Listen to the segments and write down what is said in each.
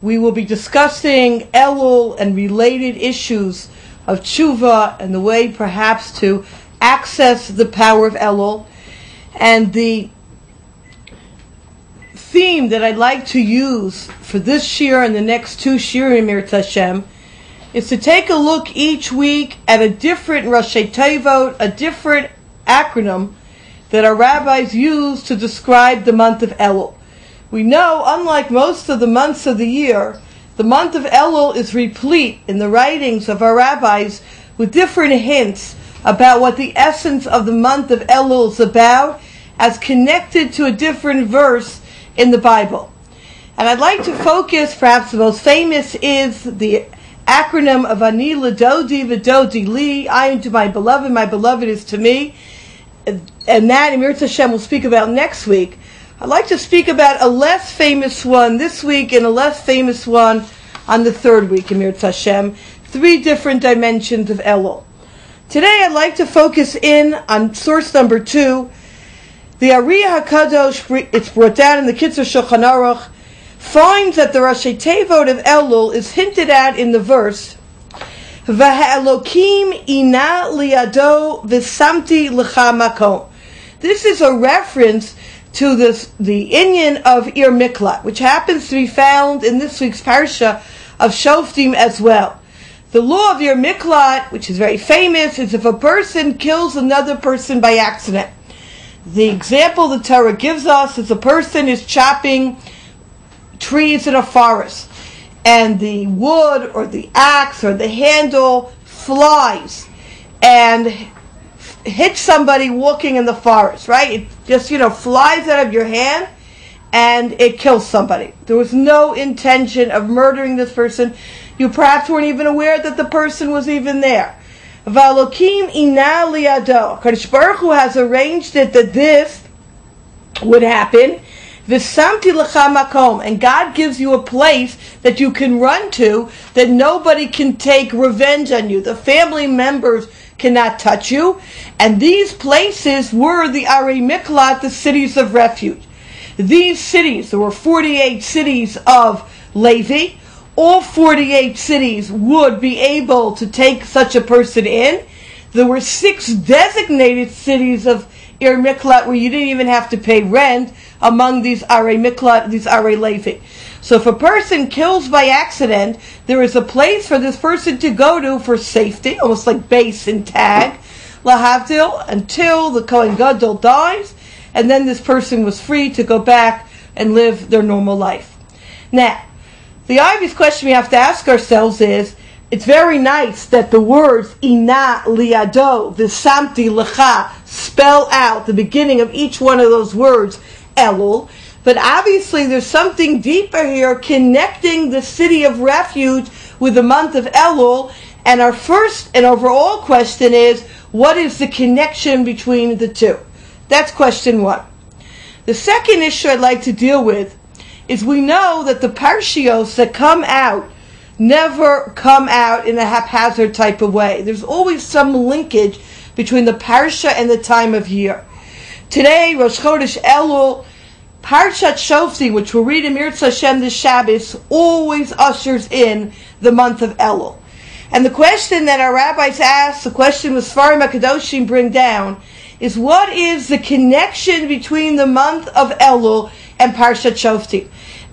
We will be discussing Elul and related issues of tshuva and the way perhaps to access the power of Elul. And the theme that I'd like to use for this shir and the next two shirim, Mirz Hashem, is to take a look each week at a different Rashi Tevot, a different acronym that our rabbis use to describe the month of Elul. We know, unlike most of the months of the year, the month of Elul is replete in the writings of our rabbis with different hints about what the essence of the month of Elul is about, as connected to a different verse in the Bible. And I'd like to focus, perhaps the most famous is the acronym of Ani L'Dodi V'Dodi Li, I am to my beloved is to me. And that, Mirz Hashem, we'll speak about next week. I'd like to speak about a less famous one this week and a less famous one on the third week, Mirz Hashem. Three different dimensions of Elul. Today I'd like to focus in on source number 2. The Ari HaKadosh, it's brought down in the Kitzur Shulchan Aruch, finds that the Rashi Tevot of Elul is hinted at in the verse, V'ha'elokim ina liado v'samti l'cha makom. This is a reference to the inyan of Ir Miklat, which happens to be found in this week's parsha of Shoftim as well. The law of Ir Miklat, which is very famous, is if a person kills another person by accident. The example the Torah gives us is a person is chopping trees in a forest, and the wood or the axe or the handle flies and hits somebody walking in the forest, right? It just, flies out of your hand and it kills somebody. There was no intention of murdering this person. You perhaps weren't even aware that the person was even there. V'alokim ina liado. Kadosh Baruch Hu has arranged it that this would happen. V'samti l'cha makom, and God gives you a place that you can run to, that nobody can take revenge on you. The family members cannot touch you. And these places were the Arei Miklat, the cities of refuge. These cities, there were 48 cities of Levi. All 48 cities would be able to take such a person in. There were 6 designated cities of Ir Miklat where you didn't even have to pay rent among these Arei Miklat, these Arei Levi. So if a person kills by accident, there is a place for this person to go to for safety, almost like base and tag, lahavdil, until the Kohen Gadol dies, and then this person was free to go back and live their normal life. Now, the obvious question we have to ask ourselves is, it's very nice that the words ina liado v'samti lecha spell out the beginning of each one of those words, Elul, but obviously there's something deeper here connecting the city of refuge with the month of Elul, and our first and overall question is, what is the connection between the two? That's question 1. The second issue I'd like to deal with is we know that the parshios that come out never come out in a haphazard type of way. There's always some linkage between the parsha and the time of year. Today, Rosh Chodesh Elul, Parshat Shoftim, which we'll read in Mirz Hashem this Shabbos, always ushers in the month of Elul. And the question that our rabbis ask, the question the Sfarim HaKadoshim bring down, is what is the connection between the month of Elul and Parshat Shoftim?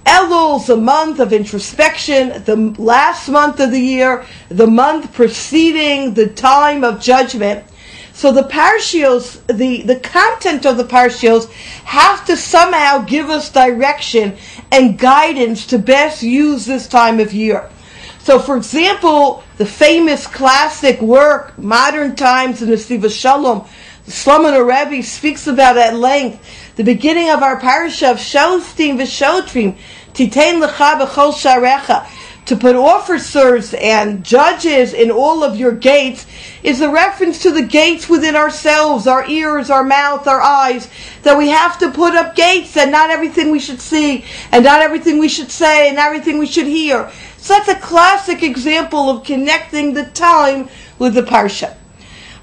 Elul is a month of introspection, the last month of the year, the month preceding the time of judgment. So the parshios, the content of the parshios have to somehow give us direction and guidance to best use this time of year. So for example, the famous classic work, Modern Times in the Siva Shalom, the Shlomo Rebbe speaks about at length the beginning of our parasha of Shoftim v'Shotrim, Titein Lecha b'chol sharecha, to put officers and judges in all of your gates, is a reference to the gates within ourselves, our ears, our mouth, our eyes, that we have to put up gates, and not everything we should see, and not everything we should say, and not everything we should hear. So that's a classic example of connecting the time with the parsha.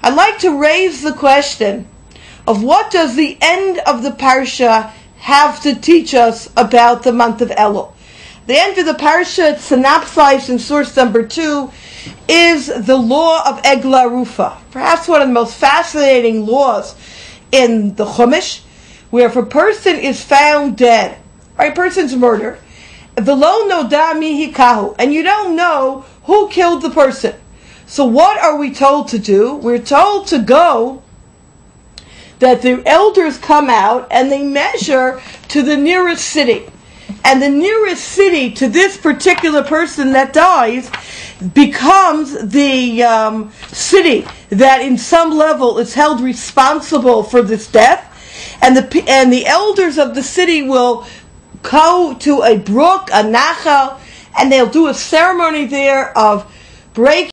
I'd like to raise the question of what does the end of the parsha have to teach us about the month of Elul. The end of the parsha, synopsized in source number 2, is the law of Egla Rufa. Perhaps one of the most fascinating laws in the Chumash, where if a person is found dead, right, a person's murdered, v'lo noda mihi kahu, and you don't know who killed the person. So what are we told to do? We're told to go, that the elders come out and they measure to the nearest city. And the nearest city to this particular person that dies becomes the city that in some level is held responsible for this death. And the elders of the city will go to a brook, a nachal, and they'll do a ceremony there of breaking